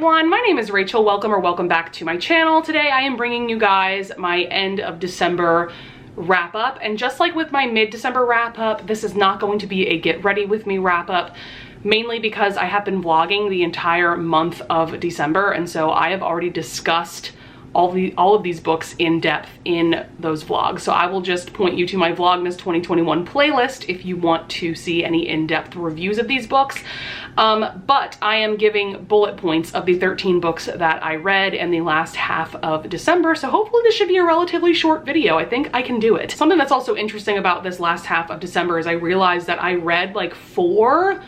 everyone, my name is Rachel. Welcome back to my channel. Today I am bringing you guys my end of December wrap up, and just like with my mid-December wrap up, this is not going to be a get ready with me wrap up, mainly because I have been vlogging the entire month of December, and so I have already discussed all of these books in depth in those vlogs. So I will just point you to my Vlogmas 2021 playlist if you want to see any in-depth reviews of these books. But I am giving bullet points of the 13 books that I read in the last half of December, so hopefully this should be a relatively short video. I think I can do it. Something that's also interesting about this last half of December is I realized that I read like 4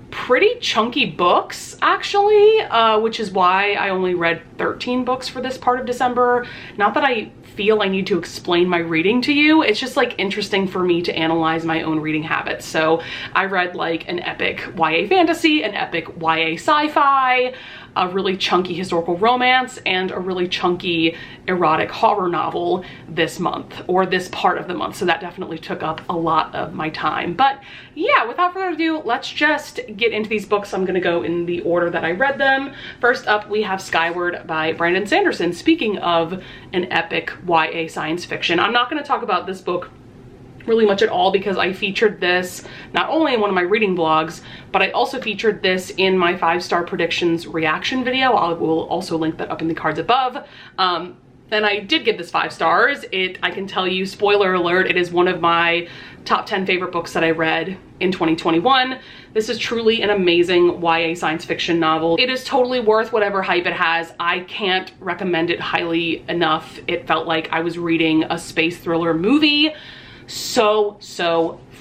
pretty chunky books actually, which is why I only read 13 books for this part of December. Not that I feel I need to explain my reading to you, it's just like interesting for me to analyze my own reading habits. So I read like an epic YA fantasy, an epic YA sci-fi, a really chunky historical romance, and a really chunky erotic horror novel this month, or this part of the month. So that definitely took up a lot of my time. But yeah, without further ado, let's just get into these books. I'm gonna go in the order that I read them. First up, we have Skyward by Brandon Sanderson. Speaking of an epic YA science fiction, I'm not gonna talk about this book really much at all because I featured this not only in one of my reading vlogs, but I also featured this in my 5-star predictions reaction video. I will also link that up in the cards above. And I did give this 5 stars. I can tell you, spoiler alert, it is one of my top 10 favorite books that I read in 2021. This is truly an amazing YA science fiction novel. It is totally worth whatever hype it has. I can't recommend it highly enough. It felt like I was reading a space thriller movie. So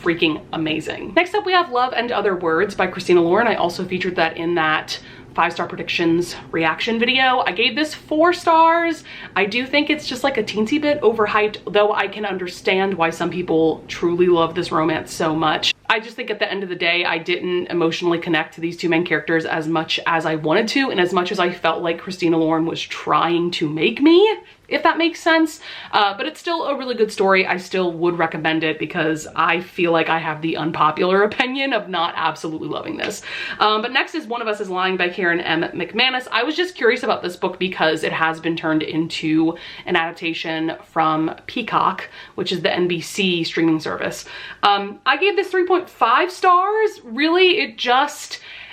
freaking amazing. Next up, we have Love and Other Words by Christina Lauren. I also featured that in that 5-star predictions reaction video. I gave this 4 stars. I do think it's just like a teensy bit overhyped, though I can understand why some people truly love this romance so much. I just think at the end of the day, I didn't emotionally connect to these 2 main characters as much as I wanted to, and as much as I felt like Christina Lauren was trying to make me, if that makes sense. But it's still a really good story. I still would recommend it because I feel like I have the unpopular opinion of not absolutely loving this. But next is One of Us is Lying by Karen M. McManus. I was just curious about this book because it has been turned into an adaptation from Peacock, which is the NBC streaming service. I gave this 3.5 stars. Really,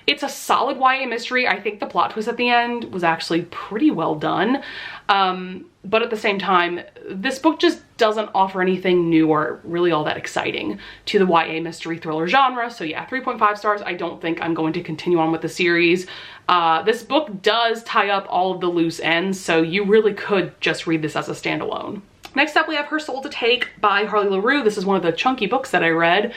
it's a solid YA mystery. I think the plot twist at the end was actually pretty well done. But at the same time, this book just doesn't offer anything new or really all that exciting to the YA mystery thriller genre. So yeah, 3.5 stars. I don't think I'm going to continue on with the series. This book does tie up all of the loose ends, so you really could just read this as a standalone. Next up, we have Her Soul to Take by Harley LaRue. This is one of the chunky books that I read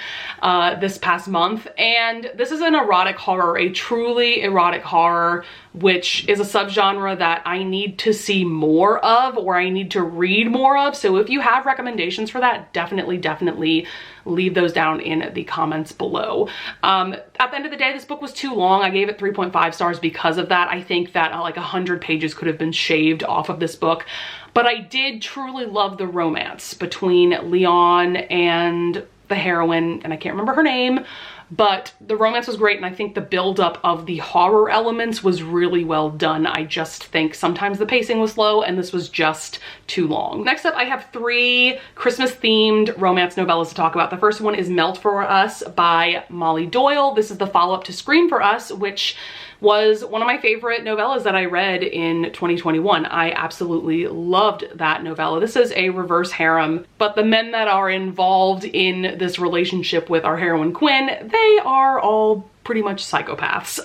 this past month. And this is an erotic horror, a truly erotic horror, which is a subgenre that I need to see more of, or I need to read more of. So if you have recommendations for that, definitely leave those down in the comments below. At the end of the day, this book was too long. I gave it 3.5 stars because of that. I think that like 100 pages could have been shaved off of this book. But I did truly love the romance between Leon and the heroine, and I can't remember her name, but the romance was great, and I think the buildup of the horror elements was really well done. I just think sometimes the pacing was slow, and this was just too long. Next up, I have 3 Christmas-themed romance novellas to talk about. The first one is Melt for Us by Molly Doyle. This is the follow-up to Scream for Us, which was one of my favorite novellas that I read in 2021. I absolutely loved that novella. This is a reverse harem, but the men that are involved in this relationship with our heroine Quinn, they are all pretty much psychopaths.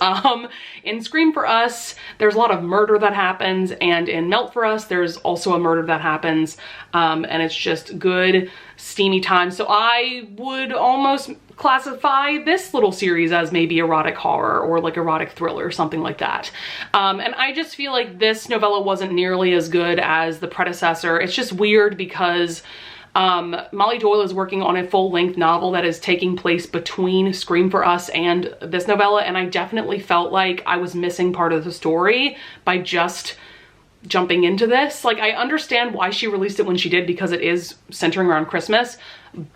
In Scream for Us, there's a lot of murder that happens, and in Melt for Us, there's also a murder that happens, and it's just good, steamy time. So I would almost classify this little series as maybe erotic horror or like erotic thriller or something like that. And I just feel like this novella wasn't nearly as good as the predecessor. It's just weird because Molly Doyle is working on a full-length novel that is taking place between Scream for Us and this novella, and I definitely felt like I was missing part of the story by just jumping into this. Like, I understand why she released it when she did because it is centering around Christmas,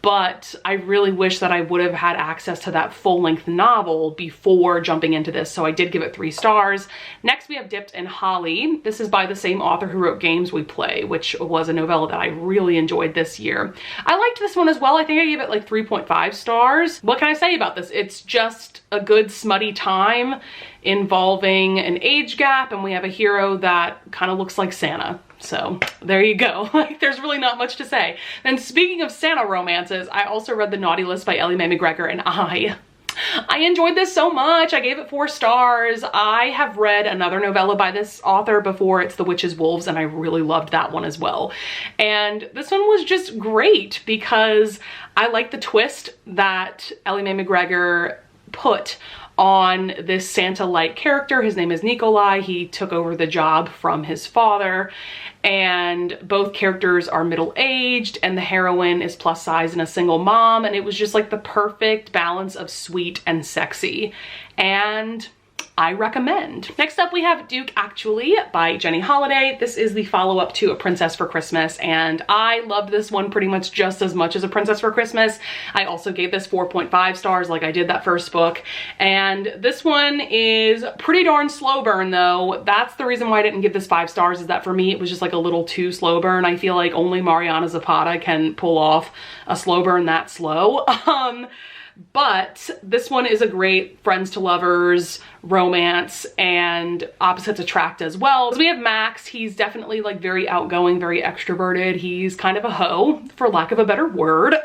but I really wish that I would have had access to that full-length novel before jumping into this, so I did give it 3 stars. Next, we have Dipped in Holly. This is by the same author who wrote Games We Play, which was a novella that I really enjoyed this year. I liked this one as well. I think I gave it like 3.5 stars. What can I say about this? It's just a good smutty time involving an age gap, and we have a hero that kind of looks like Santa. So there you go. Like, there's really not much to say. And speaking of Santa romances, I also read The Naughty List by Ellie Mae McGregor, and I enjoyed this so much. I gave it 4 stars. I have read another novella by this author before. It's The Witch's Wolves, and I really loved that one as well. And this one was just great because I like the twist that Ellie Mae McGregor put on this Santa-like character. His name is Nikolai. He took over the job from his father, and both characters are middle-aged, and the heroine is plus size and a single mom, and it was just like the perfect balance of sweet and sexy, and I recommend. Next up, we have Duke Actually by Jenny Holiday. This is the follow-up to A Princess for Christmas, and I loved this one pretty much just as much as A Princess for Christmas. I also gave this 4.5 stars like I did that first book, and this one is pretty darn slow burn though. That's the reason why I didn't give this 5 stars, is that for me it was just like a little too slow burn. I feel like only Mariana Zapata can pull off a slow burn that slow. But this one is a great friends to lovers romance, and opposites attract as well. So we have Max. He's definitely like very outgoing, very extroverted. He's kind of a hoe, for lack of a better word.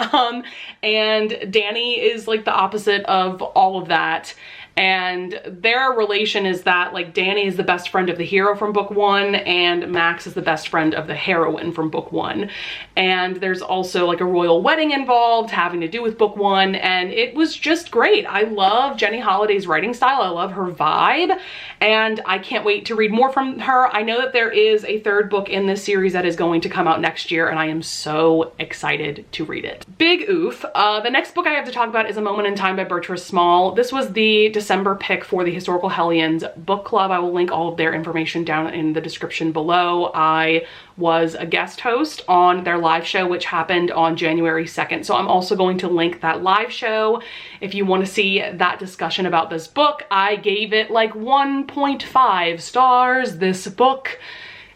And Danny is like the opposite of all of that. And their relation is that like Danny is the best friend of the hero from book 1, and Max is the best friend of the heroine from book 1. And there's also like a royal wedding involved having to do with book 1, and it was just great. I love Jenny Holiday's writing style. I love her vibe, and I can't wait to read more from her. I know that there is a 3rd book in this series that is going to come out next year, and I am so excited to read it. Big oof. The next book I have to talk about is A Moment in Time by Bertrand Small. This was the December pick for the Historical Hellions book club. I will link all of their information down in the description below. I was a guest host on their live show, which happened on January 2nd. So I'm also going to link that live show if you want to see that discussion about this book. I gave it like 1.5 stars. This book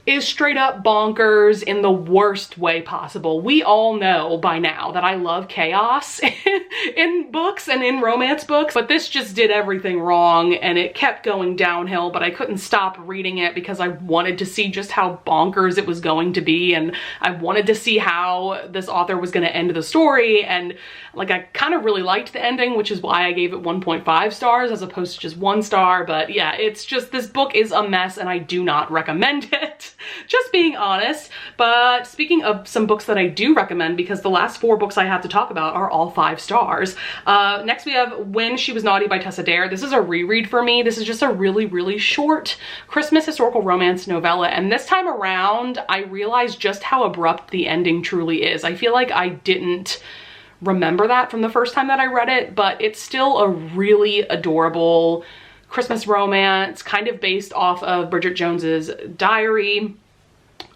is straight up bonkers in the worst way possible. We all know by now that I love chaos in books and in romance books, but this just did everything wrong, and it kept going downhill, but I couldn't stop reading it because I wanted to see just how bonkers it was going to be, and I wanted to see how this author was going to end the story, and like I kind of really liked the ending, which is why I gave it 1.5 stars as opposed to just 1 star. But yeah, it's just, this book is a mess and I do not recommend it. Just being honest. But speaking of some books that I do recommend, because the last 4 books I have to talk about are all 5 stars. Next we have When She Was Naughty by Tessa Dare. This is a reread for me. This is just a really, really short Christmas historical romance novella. And this time around, I realized just how abrupt the ending truly is. I feel like I didn't remember that from the first time that I read it, but it's still a really adorable Christmas romance, kind of based off of Bridget Jones's diary.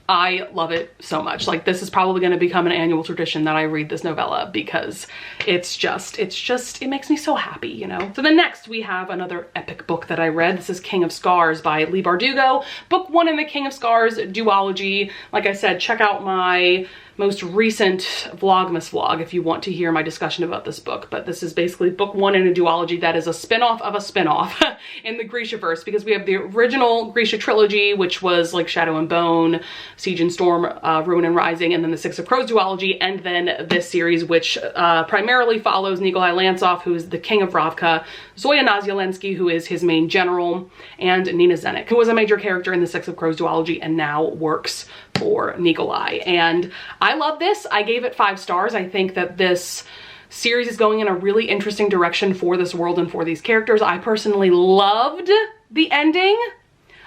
I love it so much. Like, this is probably going to become an annual tradition that I read this novella, because it makes me so happy, you know? So then next we have another epic book that I read. This is King of Scars by Leigh Bardugo. Book 1 in the King of Scars duology. Like I said, check out my most recent Vlogmas vlog if you want to hear my discussion about this book. But this is basically book 1 in a duology that is a spin-off of a spin-off in the Grishaverse, because we have the original Grisha trilogy, which was like Shadow and Bone, Siege and Storm, Ruin and Rising, and then the Six of Crows duology, and then this series, which primarily follows Nikolai Lantsov, who is the King of Ravka, Zoya Nazyalensky, who is his main general, and Nina Zenik, who was a major character in the Six of Crows duology and now works for Nikolai. And I love this. I gave it 5 stars. I think that this series is going in a really interesting direction for this world and for these characters. I personally loved the ending.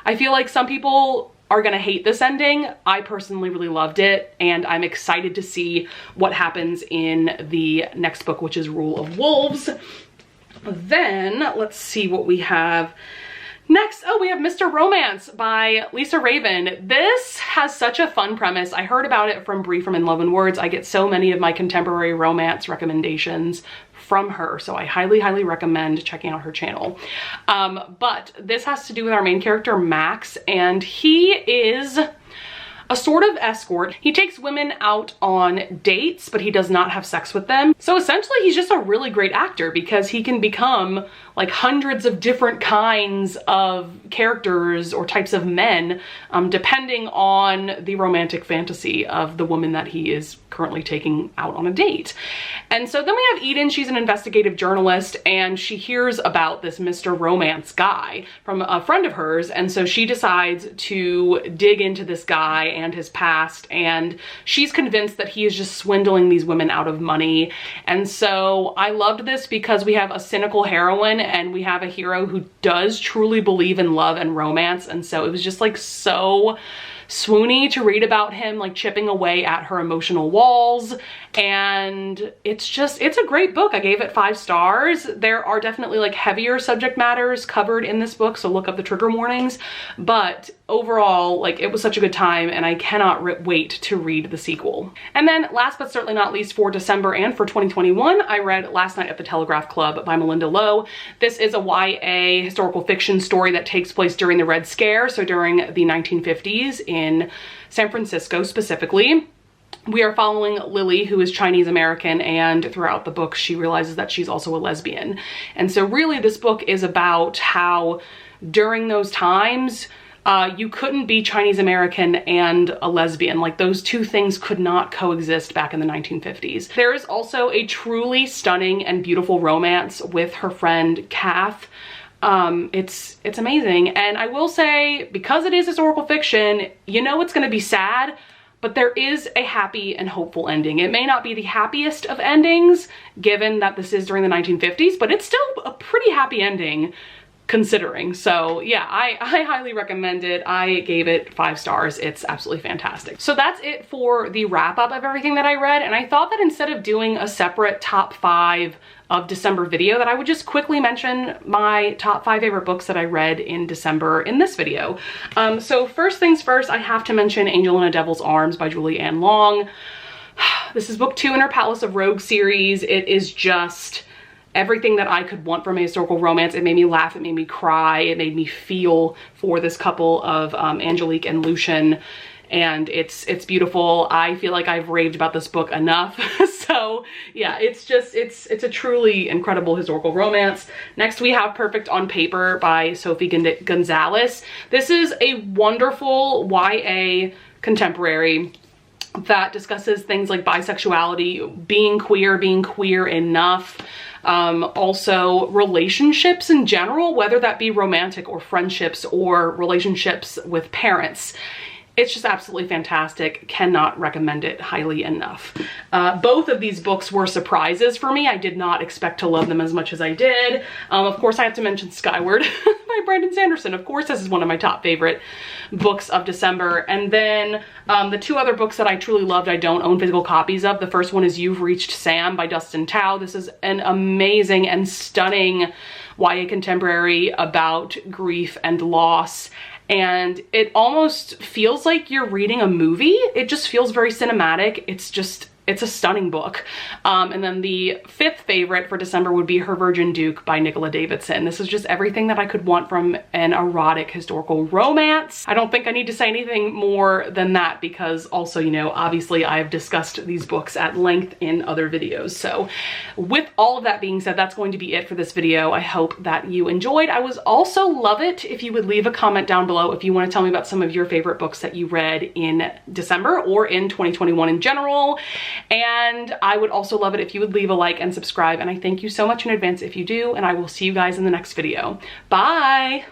I feel like some people are gonna hate this ending. I personally really loved it, and I'm excited to see what happens in the next book, which is Rule of Wolves. Then let's see what we have Next, oh, we have Mr. Romance by Lisa Raven. This has such a fun premise. I heard about it from Bree from In Love and Words. I get so many of my contemporary romance recommendations from her, so I highly, highly recommend checking out her channel. But this has to do with our main character, Max, and he is a sort of escort. He takes women out on dates, but he does not have sex with them. So essentially, he's just a really great actor because he can become like hundreds of different kinds of characters or types of men, depending on the romantic fantasy of the woman that he is currently taking out on a date. And so then we have Eden. She's an investigative journalist, and she hears about this Mr. Romance guy from a friend of hers, and so she decides to dig into this guy and his past, and she's convinced that he is just swindling these women out of money. And so I loved this because we have a cynical heroine and we have a hero who does truly believe in love and romance, and so it was just like so swoony to read about him like chipping away at her emotional walls. And it's a great book. I gave it 5 stars. There are definitely like heavier subject matters covered in this book, so look up the trigger warnings, but overall, like, it was such a good time and I cannot wait to read the sequel. And then last but certainly not least, for December and for 2021, I read Last Night at the Telegraph Club by Melinda Lowe. This is a YA historical fiction story that takes place during the Red Scare, so during the 1950s in San Francisco specifically. We are following Lily, who is Chinese American, and throughout the book she realizes that she's also a lesbian. And so really this book is about how during those times you couldn't be Chinese American and a lesbian. Like, those two things could not coexist back in the 1950s. There is also a truly stunning and beautiful romance with her friend Kath. It's amazing. And I will say, because it is historical fiction, you know it's gonna be sad, but there is a happy and hopeful ending. It may not be the happiest of endings, given that this is during the 1950s, but it's still a pretty happy ending considering. So yeah, I highly recommend it. I gave it 5 stars. It's absolutely fantastic. So that's it for the wrap up of everything that I read. And I thought that instead of doing a separate top 5 of December video, that I would just quickly mention my top 5 favorite books that I read in December in this video. So first things first, I have to mention Angel in a Devil's Arms by Julie Anne Long. This is book 2 in her Palace of Rogue series. It is just everything that I could want from a historical romance. It made me laugh, it made me cry, it made me feel for this couple of Angelique and Lucian, and it's beautiful. I feel like I've raved about this book enough. So yeah, it's a truly incredible historical romance. Next we have Perfect on Paper by Sophie Gonzalez. This is a wonderful YA contemporary that discusses things like bisexuality, being queer enough, also relationships in general, whether that be romantic or friendships or relationships with parents. It's just absolutely fantastic. Cannot recommend it highly enough. Both of these books were surprises for me. I did not expect to love them as much as I did. Of course, I have to mention Skyward by Brandon Sanderson. Of course, this is one of my top favorite books of December. And then the 2 other books that I truly loved, I don't own physical copies of. The first one is You've Reached Sam by Dustin Tao. This is an amazing and stunning YA contemporary about grief and loss. And it almost feels like you're reading a movie. It just feels very cinematic. It's a stunning book. And then the 5th favorite for December would be Her Virgin Duke by Nicola Davidson. This is just everything that I could want from an erotic historical romance. I don't think I need to say anything more than that because also, you know, obviously I've discussed these books at length in other videos. So with all of that being said, that's going to be it for this video. I hope that you enjoyed. I would also love it if you would leave a comment down below if you want to tell me about some of your favorite books that you read in December or in 2021 in general. And I would also love it if you would leave a like and subscribe, and I thank you so much in advance if you do, and I will see you guys in the next video. Bye!